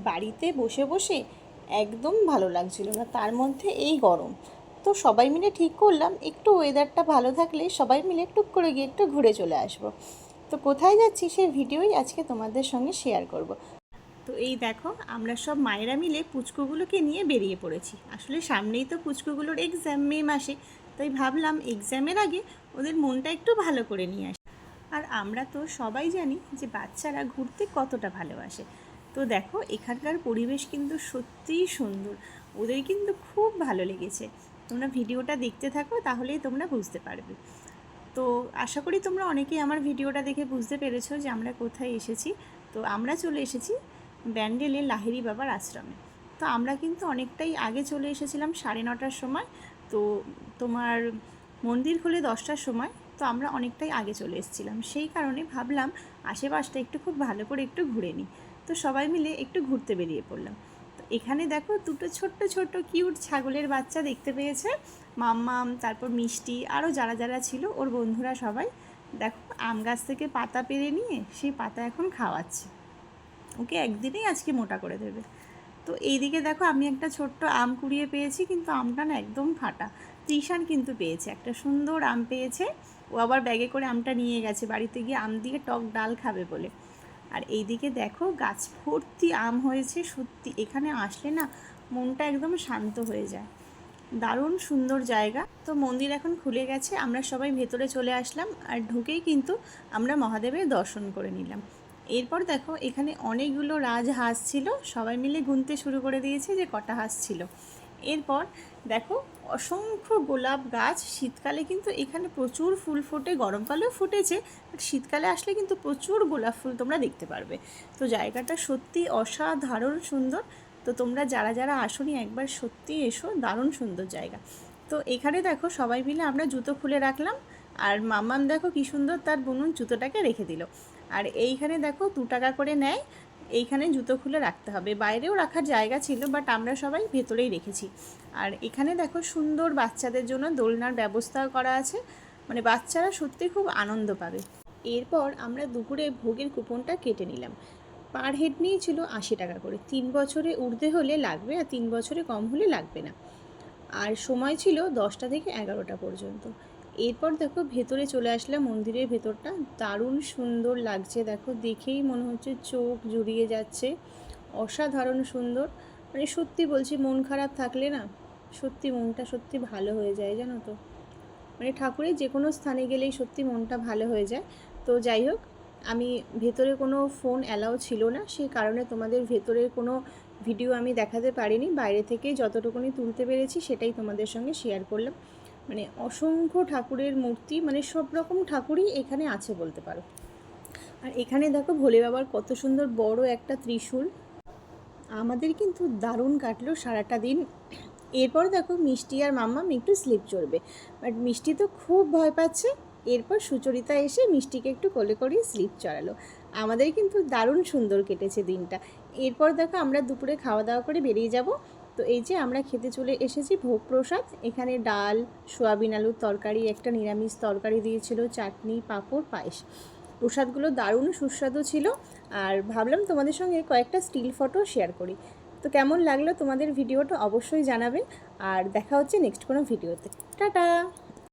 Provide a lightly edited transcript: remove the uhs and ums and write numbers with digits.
বাড়িতে বসে বসে একদম ভালো লাগছিল না, তার মধ্যে এই গরম। তো সবাই মিলে ঠিক করলাম একটু ওয়েদারটা ভালো থাকলে সবাই মিলে টুক করে গিয়ে একটু ঘুরে চলে আসবো। তো কোথায় যাচ্ছি সেই ভিডিওই আজকে তোমাদের সঙ্গে শেয়ার করব। তো এই দেখো, আমরা সব মায়েরা মিলে পুচকুগুলোকে নিয়ে বেরিয়ে পড়েছি। আসলে সামনেই তো পুচকুগুলোর এক্সাম মে মাসে, তাই ভাবলাম এক্সামের আগে ওদের মনটা একটু ভালো করে নিয়ে আসি। আর আমরা তো সবাই জানি যে বাচ্চারা ঘুরতে কতটা ভালোবাসে। তো দেখো, এখানকার পরিবেশ কিন্তু সত্যিই সুন্দর, ওদের কিন্তু খুব ভালো লেগেছে। তোমরা ভিডিওটা দেখতে থাকো, তাহলেই তোমরা বুঝতে পারবে। তো আশা করি তোমরা অনেকেই আমার ভিডিওটা দেখে বুঝতে পেরেছো যে আমরা কোথায় এসেছি। তো আমরা চলে এসেছি ব্যান্ডেলের লাহিড়ী বাবার আশ্রমে। তো আমরা কিন্তু অনেকটাই আগে চলে এসেছিলাম, 9:30টার সময়। তো তোমার মন্দির খোলে 10টার সময়, তো আমরা অনেকটাই আগে চলে এসেছিলাম। সেই কারণে ভাবলাম আশেপাশটা একটু খুব ভালো করে একটু ঘুরে নিই। তো সবাই মিলে একটু ঘুরতে বেরিয়ে পড়লাম। তো এখানে দেখো, দুটো ছোট্ট ছোট্ট কিউট ছাগলের বাচ্চা দেখতে পেয়েছে, মাম্মাম, তারপর মিষ্টি, আরও যারা যারা ছিল ওর বন্ধুরা সবাই। দেখো, আম গাছ থেকে পাতা পেড়ে নিয়ে সেই পাতা এখন খাওয়াচ্ছে। ওকে একদিনেই আজকে মোটা করে দেবে। তো এইদিকে দেখো, আমি একটা ছোট্ট আম কুড়িয়ে পেয়েছি, কিন্তু আমটা না একদম ফাটা। তৃষান কিন্তু পেয়েছে, একটা সুন্দর আম পেয়েছে। ও আবার ব্যাগে করে আমটা নিয়ে গেছে বাড়িতে গিয়ে আম দিয়ে টক ডাল খাবে বলে। আর এইদিকে দেখো, গাছ ভর্তি আম হয়েছে। সত্যি এখানে আসলে না মনটা একদম শান্ত হয়ে যায়। দারুণ সুন্দর জায়গা। তো মন্দির এখন খুলে গেছে, আমরা সবাই ভেতরে চলে আসলাম। আর ঢুকেই কিন্তু আমরা মহাদেবের দর্শন করে নিলাম। এরপর দেখো, এখানে অনেকগুলো রাজহাঁস ছিল, সবাই মিলে গুনতে শুরু করে দিয়েছে যে কটা হাঁস ছিল। এরপর দেখো, অসংখ্য গোলাপ গাছ। শীতকালে কিন্তু এখানে প্রচুর ফুল ফোটে, গরমকালেও ফুটেছে, বাট শীতকালে আসলে কিন্তু প্রচুর গোলাপ ফুল তোমরা দেখতে পারবে। তো জায়গাটা সত্যি অসাধারণ সুন্দর। তো তোমরা যারা যারা আসোনি একবার সত্যি এসো, দারুণ সুন্দর জায়গা। তো এখানে দেখো, সবাই মিলে আমরা জুতো খুলে রাখলাম। আর মাম্মাম দেখো কী সুন্দর তার বুনুন জুতোটাকে রেখে দিল। আর এইখানে দেখো 2 টাকা করে নেয়, এইখানে জুতো খুলে রাখতে হবে। বাইরেও রাখার জায়গা ছিল, বাট আমরা সবাই ভেতরেই রেখেছি। আর এখানে দেখো, সুন্দর বাচ্চাদের জন্য দোলনার ব্যবস্থাও করা আছে, মানে বাচ্চারা সত্যি খুব আনন্দ পাবে। এরপর আমরা দুপুরে ভোগের কুপনটা কেটে নিলাম। পার হেড নিয়েছিল 80 টাকা করে। 3 বছরে ঊর্ধ্বে হলে লাগবে, আর 3 বছরে কম হলে লাগবে না। আর সময় ছিল 10টা থেকে 11টা পর্যন্ত। এরপর দেখো, ভেতরে চলে আসলাম। মন্দিরের ভেতরটা দারুণ সুন্দর লাগছে, দেখো দেখেই মনে হচ্ছে চোখ জুড়িয়ে যাচ্ছে। অসাধারণ সুন্দর, মানে সত্যি বলছি, মন খারাপ থাকলে না সত্যি মনটা সত্যি ভালো হয়ে যায়, জানো তো। মানে ঠাকুরের যে কোনো স্থানে গেলেই সত্যি মনটা ভালো হয়ে যায়। তো যাই হোক, আমি ভেতরে কোনো ফোন অ্যালাউ ছিল না, সেই কারণে তোমাদের ভেতরের কোনো ভিডিও আমি দেখাতে পারিনি। বাইরে থেকে যতটুকুনি তুলতে পেরেছি সেটাই তোমাদের সঙ্গে শেয়ার করলাম। মানে অসংখ্য ঠাকুরের মূর্তি, মানে সব রকম ঠাকুরই এখানে আছে বলতে পারো। আর এখানে দেখো, ভোলে বাবার কত সুন্দর বড় একটা ত্রিশূল। আমাদের কিন্তু দারুণ কাটলো সারাটা দিন। এরপর দেখো, মিষ্টি আর মাম্মাম একটু স্লিপ চড়বে, বাট মিষ্টি তো খুব ভয় পাচ্ছে। এরপর সুচরিতা এসে মিষ্টিকে একটু কোলে করিয়ে স্লিপ চড়ালো। আমাদের কিন্তু দারুণ সুন্দর কেটেছে দিনটা। এরপর দেখো, আমরা দুপুরে খাওয়া দাওয়া করে বেরিয়ে যাব। তো এই যে আমরা খেতে চলে এসেছি ভোগ প্রসাদ। এখানে ডাল, সোয়াবিন আলুর তরকারি, একটা নিরামিষ তরকারি দিয়েছিল, চাটনি, পাঁপড়, পায়েস। প্রসাদগুলো দারুণ সুস্বাদু ছিল। আর ভাবলাম তোমাদের সঙ্গে কয়েকটা স্টিল ফটো শেয়ার করি। তো কেমন লাগলো তোমাদের ভিডিওটা অবশ্যই জানাবে। আর দেখা হচ্ছে নেক্সট কোনো ভিডিওতে। টাটা।